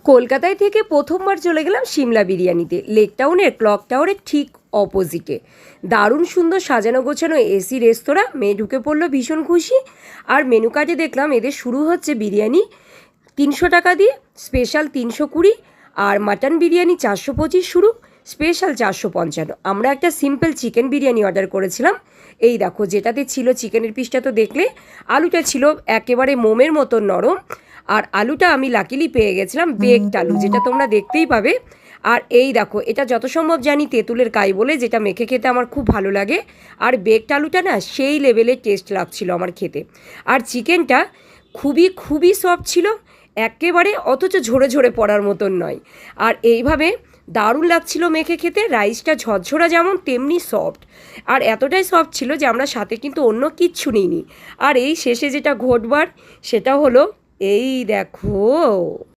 কলকাতায় থেকে প্রথমবার চলে গেলাম সিমলা বিরিয়ানিতে, লেক টাউনের ক্লক টাওয়ারের ঠিক অপোজিটে। দারুণ সুন্দর সাজানো গোছানো এসি রেস্তোরাঁ, মেয়ে ঢুকে পড়লো ভীষণ খুশি। আর মেনু কার্ডে দেখলাম এদের শুরু হচ্ছে বিরিয়ানি 300 টাকা দিয়ে, স্পেশাল 320, আর মাটন বিরিয়ানি 425 শুরু, স্পেশাল 455। আমরা একটা সিম্পল চিকেন বিরিয়ানি অর্ডার করেছিলাম। এই দেখো, যেটাতে ছিল চিকেনের পিসটা তো দেখলে, আলুটা ছিল একেবারে মোমের মতো নরম। আর আলুটা আমি লাকিলি পেয়ে গেছিলাম বেকড আলু, যেটা তোমরা দেখতেই পাবে। আর এই দেখো, এটা যত সম্ভব জানি তেঁতুলের কাই বলে, যেটা মেখে খেতে আমার খুব ভালো লাগে। আর বেকড আলুটা না সেই লেভেলের টেস্ট লাগছিল আমার খেতে। আর চিকেনটা খুবই খুবই সফট ছিল একেবারে, অথচ ঝরে ঝরে পড়ার মতন নয়। আর এইভাবে দারুণ লাগছিল মেখে খেতে। রাইসটা ঝরঝরা যেমন তেমনি সফট, আর এতটাই সফট ছিল যে আমরা সাথে কিন্তু অন্য কিচ্ছু নিইনি। আর এই শেষে যেটা ঘটবার সেটা হলো, এই দেখো।